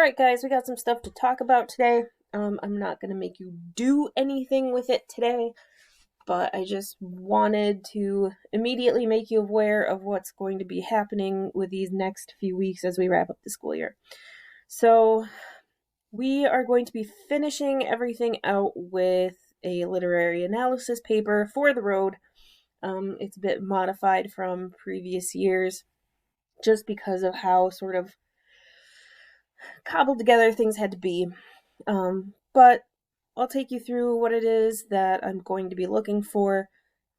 Alright guys, we got some stuff to talk about today. I'm not going to make you do anything with it today, but I just wanted to immediately make you aware of what's going to be happening with these next few weeks as we wrap up the school year. So, we are going to be finishing everything out with a literary analysis paper for the road. It's a bit modified from previous years just because of how sort of cobbled together things had to be. But I'll take you through what it is that I'm going to be looking for,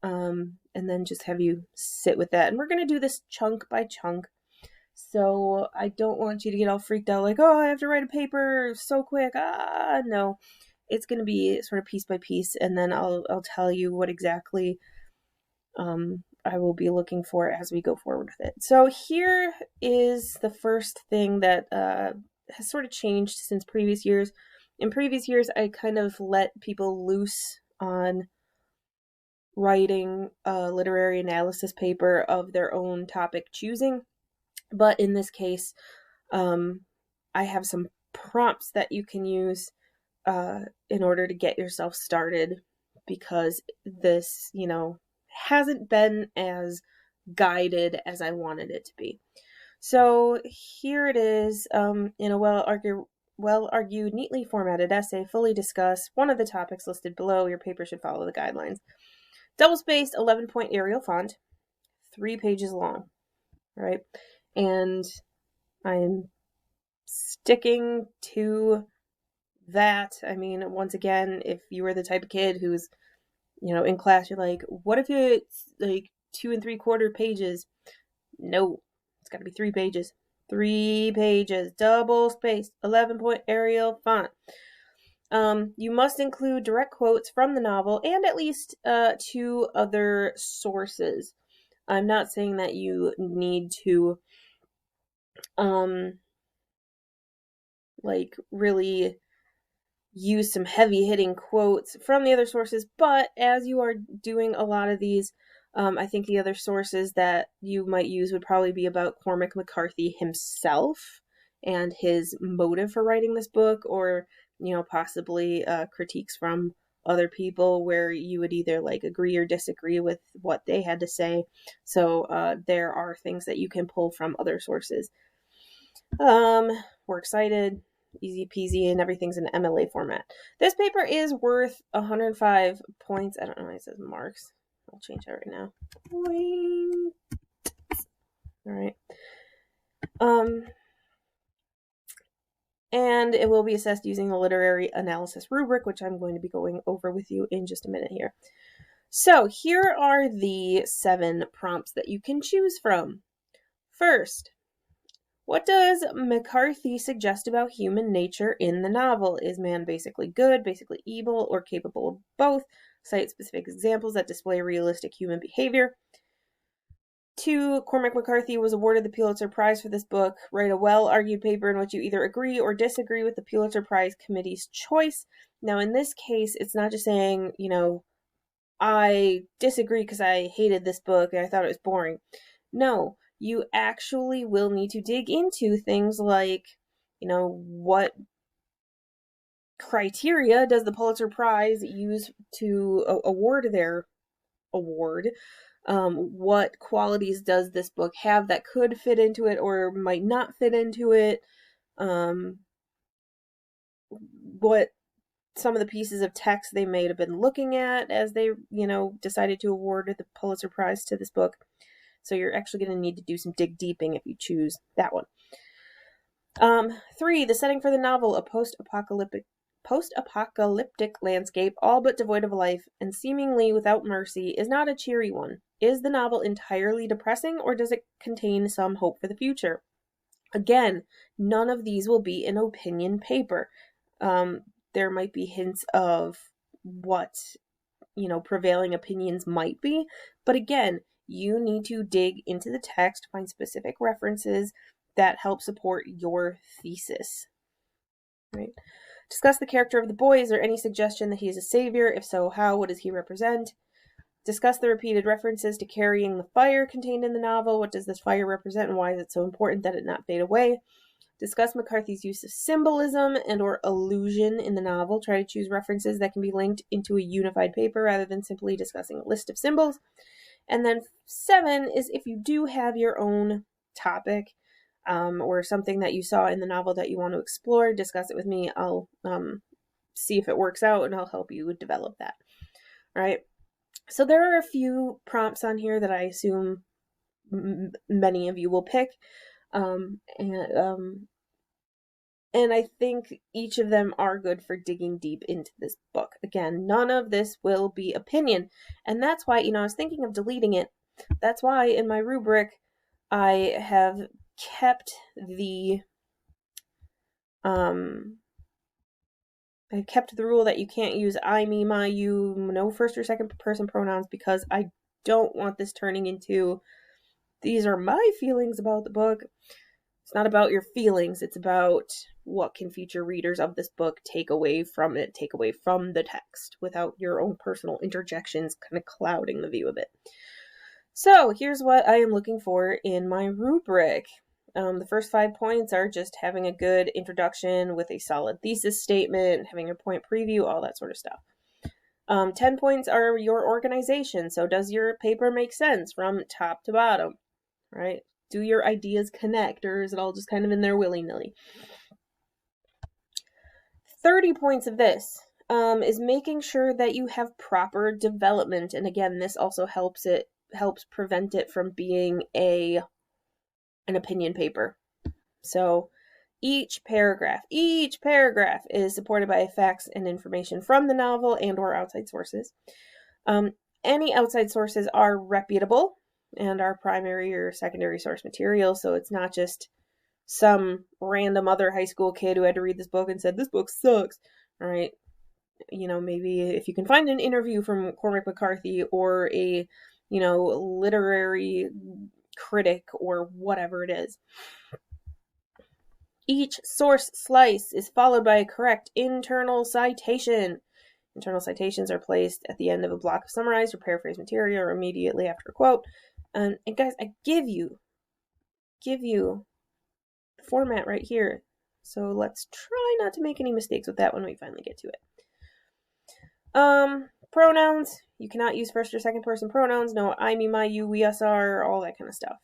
and then just have you sit with that. And we're going to do this chunk by chunk. So I don't want you to get all freaked out like, oh, I have to write a paper so quick. No. It's going to be sort of piece by piece, and then I'll tell you what exactly I will be looking for as we go forward with it. So here is the first thing that has sort of changed since previous years. In previous years, I kind of let people loose on writing a literary analysis paper of their own topic choosing. But in this case, I have some prompts that you can use in order to get yourself started, because this, hasn't been as guided as I wanted it to be. So here it is, in a well-argued, neatly formatted essay, fully discuss one of the topics listed below. Your paper should follow the guidelines. Double-spaced, 11-point Arial font, 3 pages long, right? And I'm sticking to that. I mean, once again, if you were the type of kid who's, in class, you're like, what if it's like 2 3/4 pages? No, it's got to be 3 pages. 3 pages, double spaced, 11-point Arial font. You must include direct quotes from the novel and at least 2 other sources. I'm not saying that you need to really use some heavy hitting quotes from the other sources, but as you are doing a lot of these, I think the other sources that you might use would probably be about Cormac McCarthy himself and his motive for writing this book, or possibly critiques from other people where you would either agree or disagree with what they had to say. So there are things that you can pull from other sources. We're excited. Easy peasy, and everything's in MLA format. This paper is worth 105 points. I don't know why it says marks. I'll change that right now. Alright. And it will be assessed using the literary analysis rubric, which I'm going to be going over with you in just a minute here. So here are the 7 prompts that you can choose from. First, what does McCarthy suggest about human nature in the novel? Is man basically good, basically evil, or capable of both? Cite specific examples that display realistic human behavior. 2, Cormac McCarthy was awarded the Pulitzer Prize for this book. Write a well-argued paper in which you either agree or disagree with the Pulitzer Prize Committee's choice. Now, in this case, it's not just saying, I disagree because I hated this book and I thought it was boring. No. You actually will need to dig into things like, what criteria does the Pulitzer Prize use to award their award? What qualities does this book have that could fit into it or might not fit into it? What some of the pieces of text they may have been looking at as they, decided to award the Pulitzer Prize to this book. So you're actually going to need to do some dig deeping if you choose that one. 3, the setting for the novel, a post-apocalyptic landscape, all but devoid of life and seemingly without mercy, is not a cheery one. Is the novel entirely depressing, or does it contain some hope for the future? Again, none of these will be an opinion paper. There might be hints of what, prevailing opinions might be, but again, you need to dig into the text, find specific references that help support your thesis. Right? Discuss the character of the boy. Is there any suggestion that he is a savior? If so, how? What does he represent? Discuss the repeated references to carrying the fire contained in the novel. What does this fire represent, and why is it so important that it not fade away? Discuss McCarthy's use of symbolism and or allusion in the novel. Try to choose references that can be linked into a unified paper rather than simply discussing a list of symbols. And then 7 is if you do have your own topic or something that you saw in the novel that you want to explore, discuss it with me. I'll see if it works out and I'll help you develop that. All right. So there are a few prompts on here that I assume many of you will pick. And I think each of them are good for digging deep into this book. Again, none of this will be opinion. And that's why, I was thinking of deleting it. That's why in my rubric, I have kept the rule that you can't use I, me, my, you, no first or second person pronouns, because I don't want this turning into, these are my feelings about the book. It's not about your feelings. It's about what can future readers of this book take away from it, take away from the text without your own personal interjections kind of clouding the view of it. So here's what I am looking for in my rubric. The first 5 points are just having a good introduction with a solid thesis statement, having your point preview, all that sort of stuff. 10 points are your organization. So does your paper make sense from top to bottom, right? Do your ideas connect, or is it all just kind of in there willy-nilly? 30 points of this is making sure that you have proper development. And again, this also helps prevent it from being an opinion paper. So each paragraph is supported by facts and information from the novel and or outside sources. Any outside sources are reputable and are primary or secondary source material, so it's not just some random other high school kid who had to read this book and said, this book sucks, all right? Maybe if you can find an interview from Cormac McCarthy or a, literary critic or whatever it is. Each source slice is followed by a correct internal citation. Internal citations are placed at the end of a block of summarized or paraphrased material or immediately after a quote. And guys, I give you the format right here. So let's try not to make any mistakes with that when we finally get to it. Pronouns. You cannot use first or second person pronouns. No I, me, my, you, we, us, our, all that kind of stuff.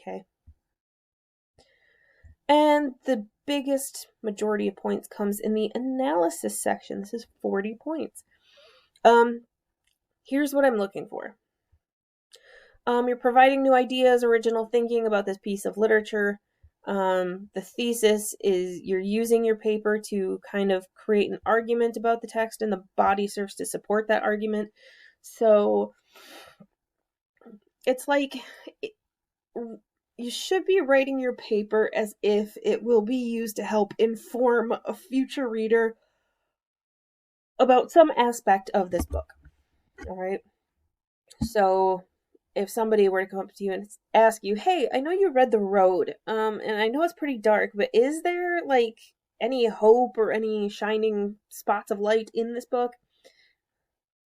Okay. And the biggest majority of points comes in the analysis section. This is 40 points. Here's what I'm looking for. You're providing new ideas, original thinking about this piece of literature. The thesis is you're using your paper to kind of create an argument about the text, and the body serves to support that argument. So it's like you should be writing your paper as if it will be used to help inform a future reader about some aspect of this book. All right. So if somebody were to come up to you and ask you, hey, I know you read The Road, and I know it's pretty dark, but is there any hope or any shining spots of light in this book?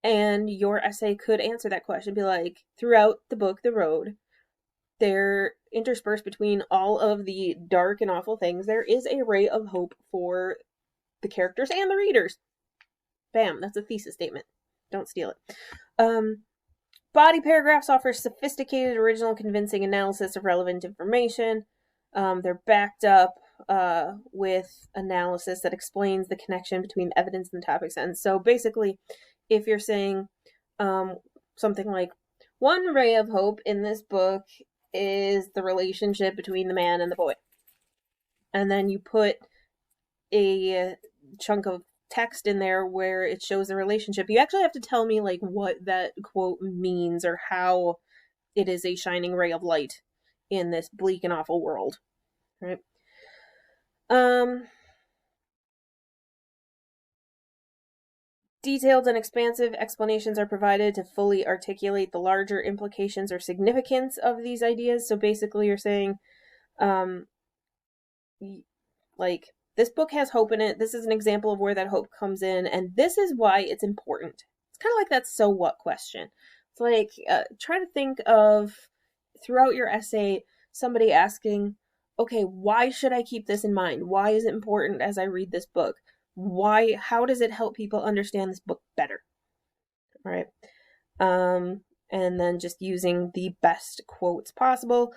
And your essay could answer that question. Be like, throughout the book, The Road, they're interspersed between all of the dark and awful things, there is a ray of hope for the characters and the readers. Bam, that's a thesis statement. Don't steal it. Body paragraphs offer sophisticated, original, convincing analysis of relevant information. They're backed up with analysis that explains the connection between evidence and the topic sentence. So basically, if you're saying something like, one ray of hope in this book is the relationship between the man and the boy, and then you put a chunk of text in there where it shows the relationship, you actually have to tell me what that quote means or how it is a shining ray of light in this bleak and awful world, right? Detailed and expansive explanations are provided to fully articulate the larger implications or significance of these ideas. So basically you're saying, this book has hope in it. This is an example of where that hope comes in, and this is why it's important. It's kind of like that so what question. It's try to think of, throughout your essay, somebody asking, okay, why should I keep this in mind? Why is it important as I read this book? How does it help people understand this book better? All right. And then just using the best quotes possible.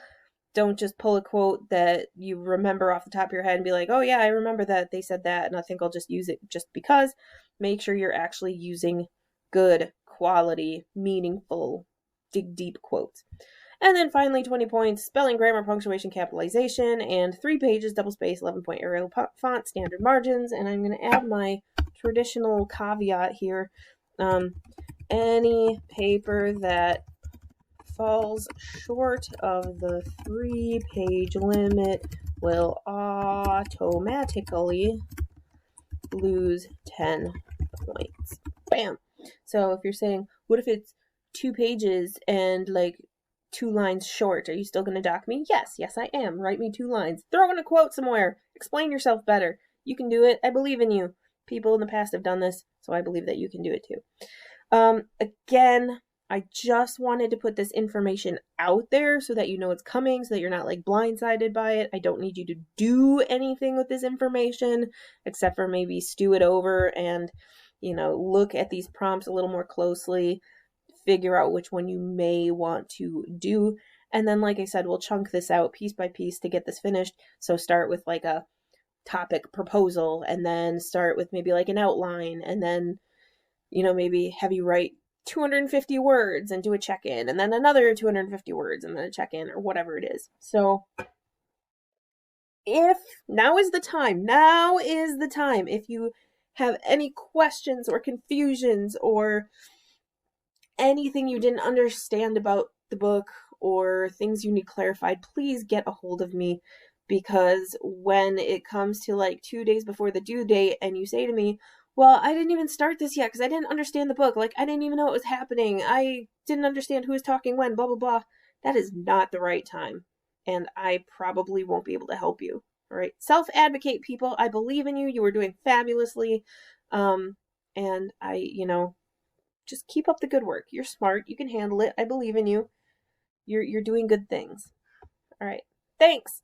Don't just pull a quote that you remember off the top of your head and be like, oh yeah, I remember that they said that, and I think I'll just use it just because. Make sure you're actually using good, quality, meaningful, dig deep quotes. And then finally, 20 points, spelling, grammar, punctuation, capitalization, and 3 pages, double space, 11-point Arial font, standard margins. And I'm going to add my traditional caveat here. Any paper that falls short of the 3-page limit will automatically lose 10 points. Bam! So if you're saying, what if it's 2 pages and like 2 lines short? Are you still going to dock me? Yes, I am. Write me 2 lines. Throw in a quote somewhere. Explain yourself better. You can do it. I believe in you. People in the past have done this, so I believe that you can do it too. Again, I just wanted to put this information out there so that you know it's coming, so that you're not like blindsided by it. I don't need you to do anything with this information except for maybe stew it over and, look at these prompts a little more closely, figure out which one you may want to do. And then, like I said, we'll chunk this out piece by piece to get this finished. So start with like a topic proposal, and then start with maybe like an outline, and then maybe have you write 250 words and do a check-in, and then another 250 words and then a check-in, or whatever it is. So now is the time. If you have any questions or confusions or anything you didn't understand about the book or things you need clarified, please get a hold of me, because when it comes to like 2 days before the due date and you say to me, well, I didn't even start this yet because I didn't understand the book. Like, I didn't even know what was happening. I didn't understand who was talking when, blah, blah, blah. That is not the right time. And I probably won't be able to help you. All right. Self-advocate, people. I believe in you. You are doing fabulously. And just keep up the good work. You're smart. You can handle it. I believe in you. You're doing good things. All right. Thanks.